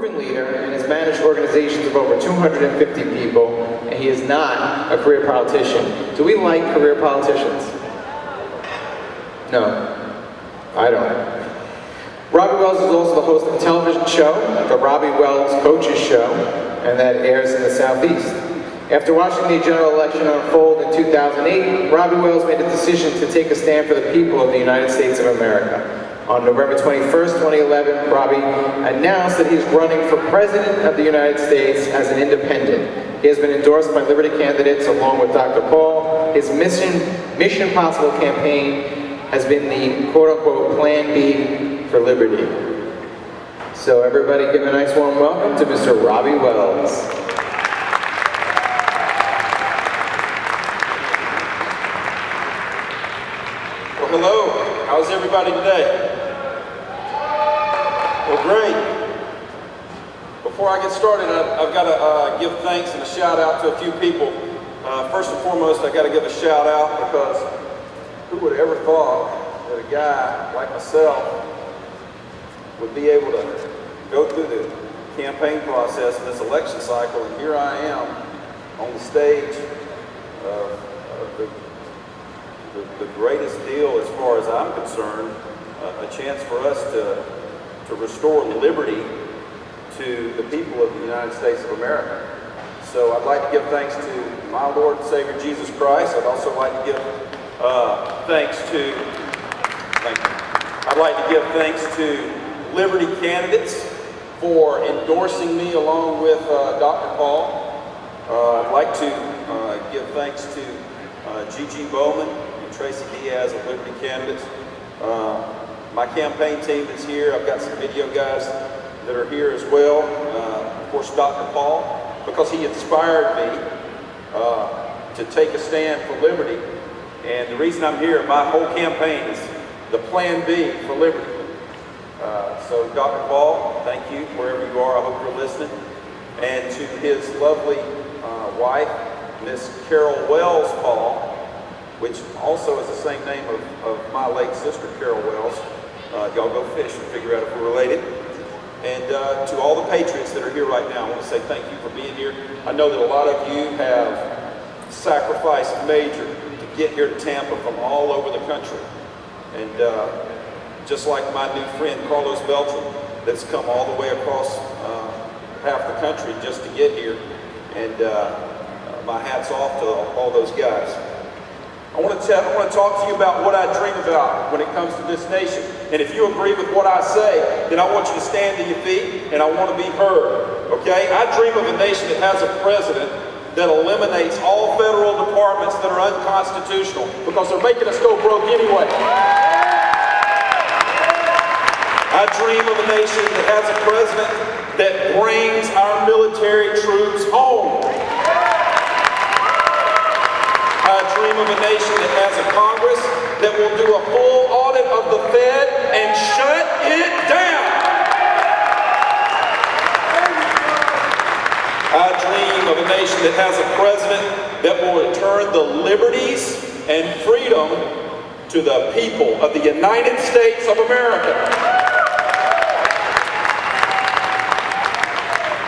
proven leader and has managed organizations of over 250 people, and he is not a career politician. Do we like career politicians? No, I don't. Robby Wells is also the host of a television show, the Robby Wells Coaches Show, and that airs in the Southeast. After watching the general election unfold in 2008, Robby Wells made a decision to take a stand for the people of the United States of America. On November 21st, 2011, Robby announced that he's running for President of the United States as an independent. He has been endorsed by Liberty candidates along with Dr. Paul. His Mission Possible campaign has been the quote-unquote Plan B for Liberty. So everybody give a nice warm welcome to Mr. Robby Wells. Well, hello. How's everybody today? Well, great. Before I get started, I've got to give thanks and a shout out to a few people. First and foremost, I've got to give a shout out because who would have ever thought that a guy like myself would be able to go through the campaign process in this election cycle, and here I am on the stage of the greatest deal as far as I'm concerned, a chance for us to restore liberty to the people of the United States of America. So I'd like to give thanks to my Lord and Savior Jesus Christ. I'd also like to give thanks to Liberty candidates for endorsing me along with Dr. Paul. I'd like to give thanks to G.G. Bowman and Tracy Diaz of Liberty candidates. My campaign team is here. I've got some video guys that are here as well. Of course, Dr. Paul, because he inspired me to take a stand for liberty. And the reason I'm here, my whole campaign is the Plan B for Liberty. So Dr. Paul, thank you wherever you are. I hope you're listening. And to his lovely wife, Miss Carol Wells Paul, which also is the same name of my late sister, Carol Wells. Y'all go fish and figure out if we're related. And to all the patriots that are here right now, I want to say thank you for being here. I know that a lot of you have sacrificed major to get here to Tampa from all over the country. And just like my new friend, Carlos Beltran, that's come all the way across half the country just to get here. And my hat's off to all those guys. I want to talk to you about what I dream about when it comes to this nation. And if you agree with what I say, then I want you to stand to your feet and I want to be heard, okay? I dream of a nation that has a president that eliminates all federal departments that are unconstitutional because they're making us go broke anyway. I dream of a nation that has a president that brings our military troops home. I dream of a nation that has a Congress that will do a full audit of the Fed and shut it down. I dream of a nation that has a president that will return the liberties and freedom to the people of the United States of America.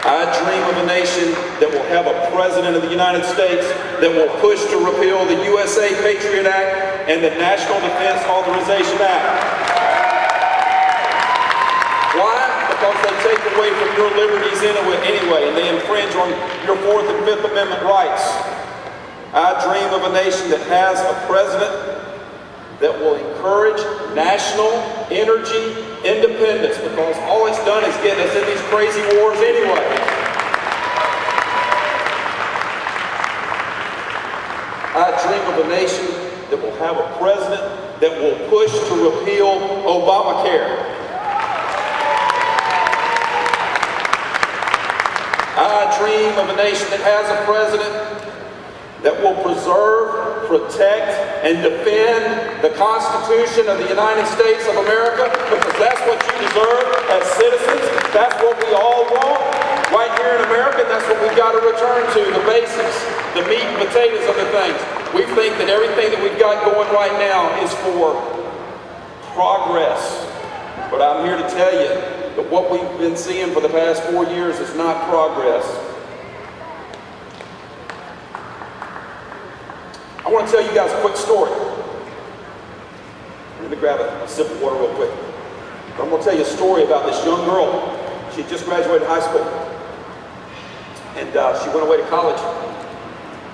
I dream of a nation that will have a president of the United States that will push to repeal the USA Patriot Act and the National Defense Authorization Act. Why? Because they take away from your liberties anyway, and they infringe on your 4th and 5th Amendment rights. I dream of a nation that has a president that will encourage national energy independence, because all it's done is get us in these crazy wars anyway. I dream of a nation that will have a president that will push to repeal Obamacare. I dream of a nation that has a president that will preserve, protect, and defend the Constitution of the United States of America, because that's what you deserve as citizens. That's what we all want right here in America, and that's what we've got to return to, the basics, the meat and potatoes of the things. We think that everything that we've got going right now is for progress, but I'm here to tell you that what we've been seeing for the past 4 years is not progress. I want to tell you guys a quick story. Let me grab a sip of water real quick. I'm going to tell you a story about this young girl. She had just graduated high school. And she went away to college.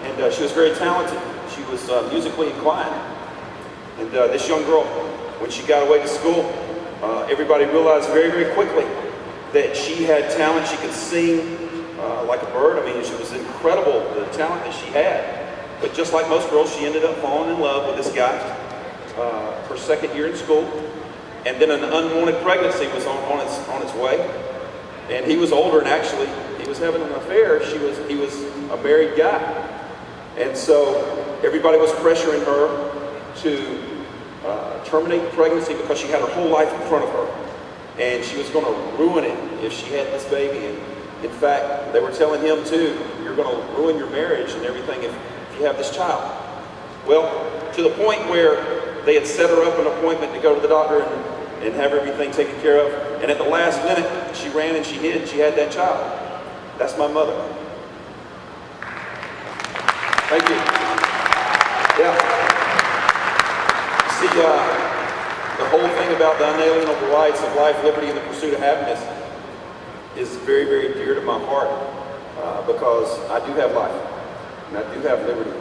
And she was very talented. She was musically inclined. And this young girl, when she got away to school, everybody realized very, very quickly that she had talent. She could sing like a bird. I mean, she was incredible, the talent that she had. But just like most girls, she ended up falling in love with this guy her second year in school. And then an unwanted pregnancy was on its way. And he was older, and actually, he was having an affair. He was a married guy. And so everybody was pressuring her to terminate the pregnancy because she had her whole life in front of her. And she was going to ruin it if she had this baby. And in fact, they were telling him too, you're going to ruin your marriage and everything if you have this child. Well, to the point where they had set her up an appointment to go to the doctor and have everything taken care of. And at the last minute, she ran and she hid and she had that child. That's my mother. Thank you. Yeah. See, the whole thing about the unalienable rights of life, liberty, and the pursuit of happiness is very, very dear to my heart because I do have life, and I do have liberty,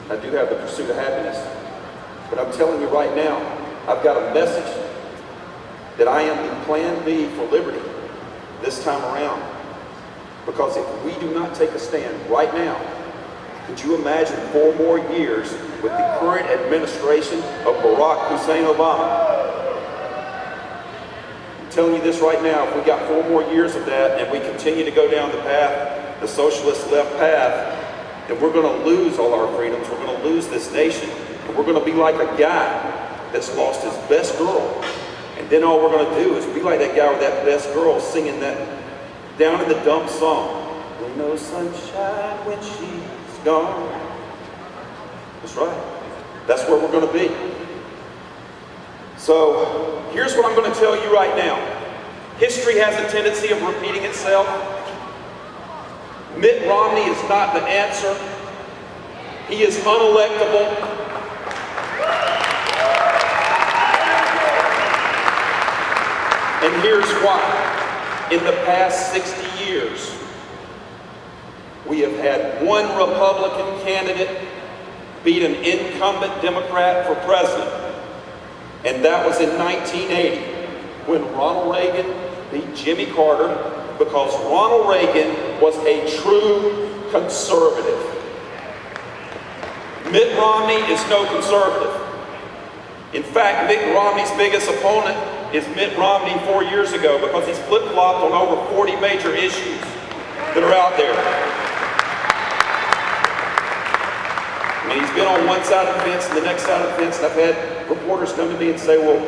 and I do have the pursuit of happiness. But I'm telling you right now, I've got a message that I am the plan B for liberty this time around. Because if we do not take a stand right now, could you imagine 4 more years with the current administration of Barack Hussein Obama? I'm telling you this right now, if we got 4 more years of that and we continue to go down the path, the socialist left path, then we're going to lose all our freedoms. We're going to lose this nation. And we're going to be like a guy that's lost his best girl. And then all we're going to do is be like that guy with that best girl singing that down in the dump song. With no sunshine when she's gone. That's right. That's where we're going to be. So here's what I'm going to tell you right now. History has a tendency of repeating itself. Mitt Romney is not the answer. He is unelectable. And here's why. In the past 60 years, we have had one Republican candidate beat an incumbent Democrat for president. And that was in 1980, when Ronald Reagan beat Jimmy Carter, because Ronald Reagan was a true conservative. Mitt Romney is no conservative. In fact, Mitt Romney's biggest opponent is Mitt Romney 4 years ago, because he's flip-flopped on over 40 major issues that are out there. I mean, he's been on one side of the fence and the next side of the fence, and I've had reporters come to me and say, well,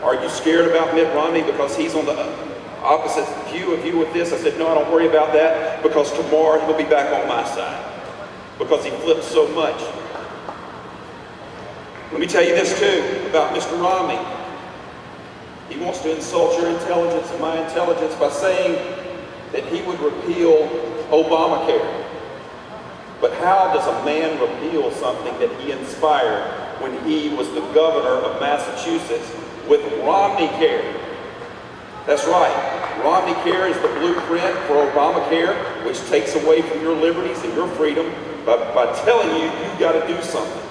are you scared about Mitt Romney because he's on the opposite view of you with this? I said, no, I don't worry about that, because tomorrow he'll be back on my side, because he flips so much. Let me tell you this too about Mr. Romney. He wants to insult your intelligence and my intelligence by saying that he would repeal Obamacare. But how does a man repeal something that he inspired when he was the governor of Massachusetts with Romneycare? That's right. Romneycare is the blueprint for Obamacare, which takes away from your liberties and your freedom by telling you you've got to do something.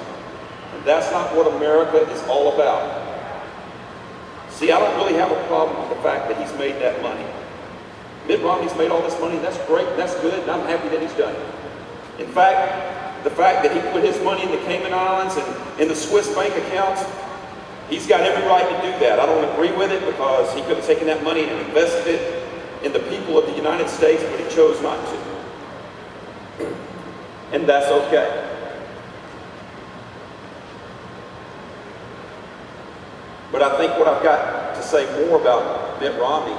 And that's not what America is all about. See, I don't really have a problem with the fact that he's made that money. Mitt Romney's made all this money, and that's great, and that's good, and I'm happy that he's done it. In fact, the fact that he put his money in the Cayman Islands and in the Swiss bank accounts, he's got every right to do that. I don't agree with it, because he could have taken that money and invested it in the people of the United States, but he chose not to. And that's okay. But I think what I've got to say more about Mitt Romney,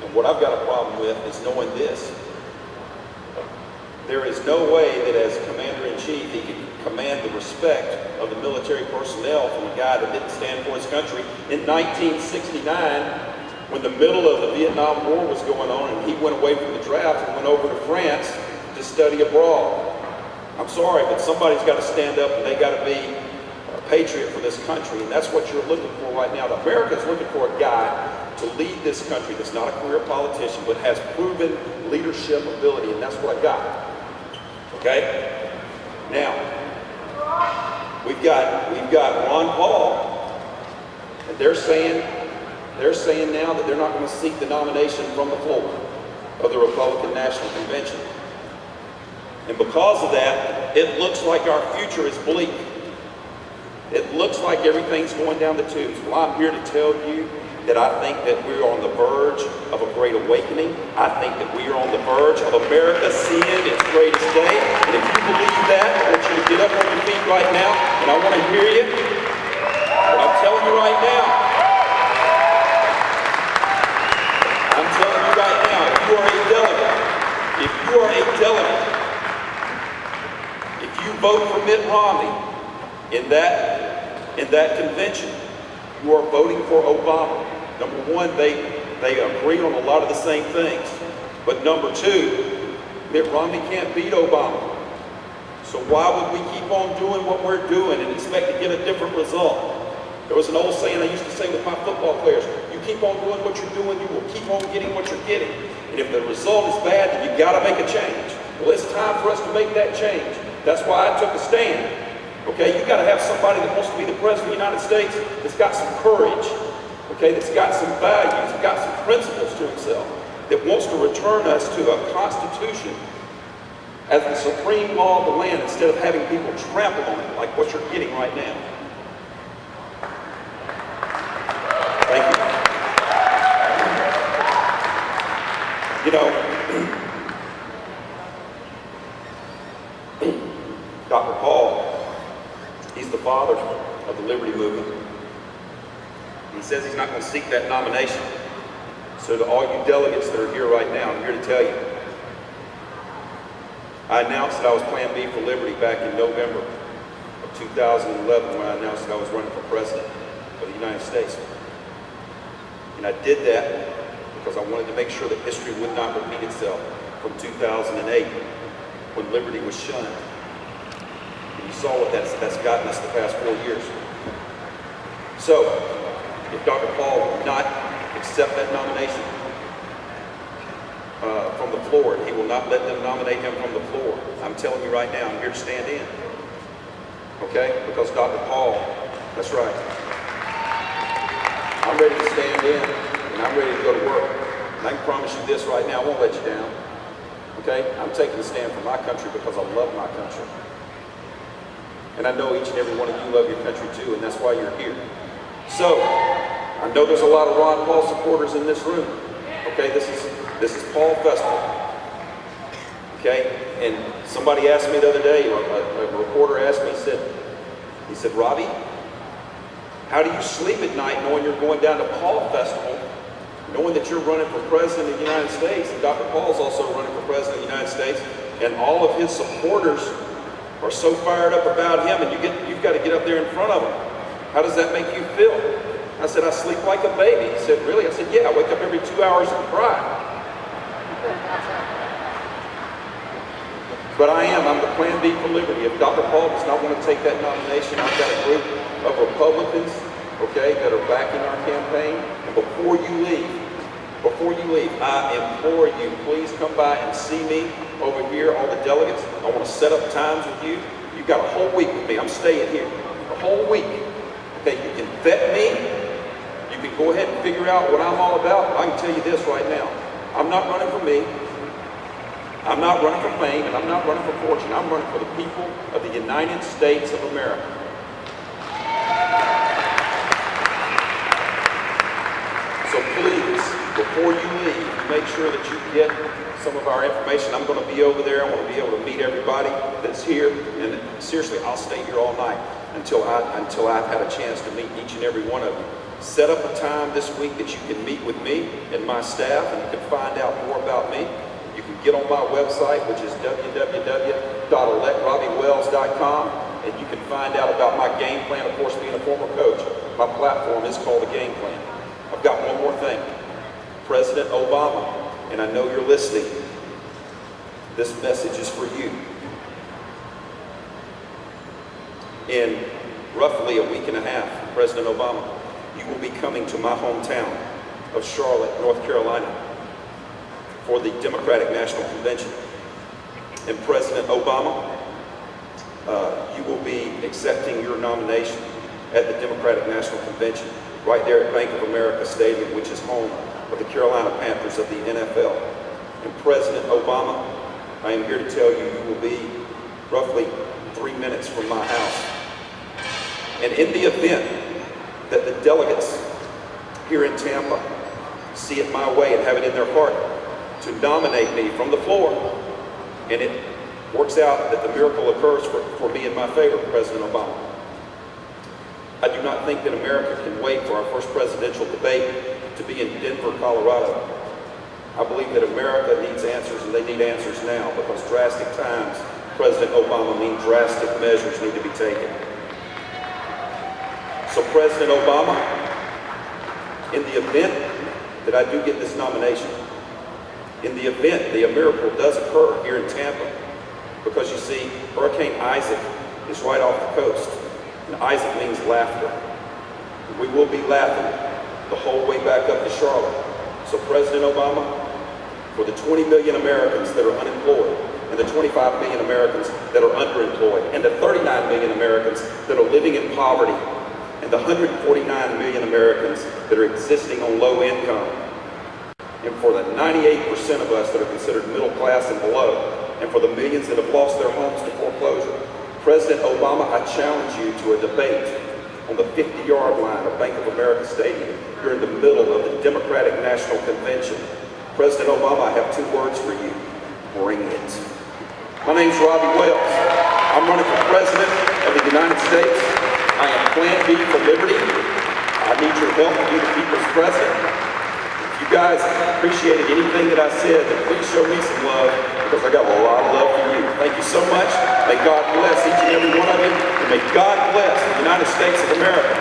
and what I've got a problem with, is knowing this. There is no way that as Commander-in-Chief he could command the respect of the military personnel from a guy that didn't stand for his country in 1969 when the middle of the Vietnam War was going on and he went away from the draft and went over to France to study abroad. I'm sorry, but somebody's got to stand up and they got to be a patriot for this country, and that's what you're looking for right now. America's looking for a guy to lead this country that's not a career politician but has proven leadership ability, and that's what I got. Okay? Now, we've got Ron Paul, and they're saying now that they're not going to seek the nomination from the floor of the Republican National Convention. And because of that, it looks like our future is bleak. It looks like everything's going down the tubes. Well, I'm here to tell you that I think that we're on the verge of a great awakening. I think that we are on the verge of America seeing its greatest day. And if you believe that, I want you to get up on your feet right now, and I want to hear you. But I'm telling you right now, if you are a delegate, if you vote for Mitt Romney in that convention, you are voting for Obama. Number one, they agree on a lot of the same things. But number two, Mitt Romney can't beat Obama. So why would we keep on doing what we're doing and expect to get a different result? There was an old saying I used to say with my football players: you keep on doing what you're doing, you will keep on getting what you're getting. And if the result is bad, then you've got to make a change. Well, it's time for us to make that change. That's why I took a stand. Okay, you got to have somebody that wants to be the President of the United States that's got some courage, okay, that's got some values, that's got some principles to himself, that wants to return us to a Constitution as the supreme law of the land instead of having people trample on it like what you're getting right now. Thank you. You know, Dr. Paul, he's the father of the Liberty Movement. He says he's not going to seek that nomination. So to all you delegates that are here right now, I'm here to tell you, I announced that I was Plan B for Liberty back in November of 2011 when I announced that I was running for President of the United States. And I did that because I wanted to make sure that history would not repeat itself from 2008 when Liberty was shunned. And you saw what that's gotten us the past 4 years. So, if Dr. Paul will not accept that nomination from the floor, he will not let them nominate him from the floor, I'm telling you right now, I'm here to stand in. Okay? Because Dr. Paul, that's right. I'm ready to stand in, and I'm ready to go to work. And I can promise you this right now, I won't let you down. Okay? I'm taking a stand for my country because I love my country. And I know each and every one of you love your country too, and that's why you're here. So, I know there's a lot of Ron Paul supporters in this room. Okay, this is PaulFest. Okay, and somebody asked me the other day, a reporter asked me, he said, Robby, how do you sleep at night knowing you're going down to PaulFest, knowing that you're running for President of the United States, and Dr. Paul's also running for President of the United States, and all of his supporters are so fired up about him, and you've got to get up there in front of them. How does that make you feel? I said, I sleep like a baby. He said, really? I said, yeah, I wake up every 2 hours and cry. But I'm the Plan B for Liberty. If Dr. Paul does not want to take that nomination, I've got a group of Republicans, okay, that are backing our campaign. And before you leave, I implore you, please come by and see me over here, all the delegates. I want to set up times with you. You've got a whole week with me. I'm staying here. A whole week. Okay, you can vet me. You can go ahead and figure out what I'm all about. I can tell you this right now. I'm not running for me. I'm not running for fame, and I'm not running for fortune. I'm running for the people of the United States of America. So please, before you leave, make sure that you get some of our information. I'm going to be over there. I want to be able to meet everybody that's here. And seriously, I'll stay here all night until I've had a chance to meet each and every one of you. Set up a time this week that you can meet with me and my staff, and you can find out more about me. You can get on my website, which is www.electrobbywells.com, and you can find out about my game plan. Of course, being a former coach, my platform is called the Game Plan. I've got one more thing. President Obama, and I know you're listening, this message is for you. In roughly a week and a half, President Obama, you will be coming to my hometown of Charlotte, North Carolina, for the Democratic National Convention. And President Obama, you will be accepting your nomination at the Democratic National Convention right there at Bank of America Stadium, which is home of the Carolina Panthers of the NFL. And President Obama, I am here to tell you, you will be roughly 3 minutes from my house. And in the event that the delegates here in Tampa see it my way and have it in their heart to nominate me from the floor, and it works out that the miracle occurs for me in my favor, President Obama, I do not think that America can wait for our first presidential debate to be in Denver, Colorado. I believe that America needs answers, and they need answers now, because drastic times, President Obama, mean drastic measures need to be taken. So President Obama, in the event that I do get this nomination, in the event the miracle does occur here in Tampa, because you see, Hurricane Isaac is right off the coast, and Isaac means laughter. We will be laughing the whole way back up to Charlotte. So President Obama, for the 20 million Americans that are unemployed, and the 25 million Americans that are underemployed, and the 39 million Americans that are living in poverty, and the 149 million Americans that are existing on low income, and for the 98% of us that are considered middle class and below, and for the millions that have lost their homes to foreclosure, President Obama, I challenge you to a debate on the 50-yard line of Bank of America Stadium. You're in the middle of the Democratic National Convention. President Obama, I have 2 words for you. Bring it. My name's Robby Wells. I'm running for President of the United States. I am Plan B for Liberty. I need your help to be the people's president. If you guys appreciated anything that I said, then please show me some love, because I got a lot of love for you. Thank you so much. May God bless each and every one of you, and may God bless the United States of America.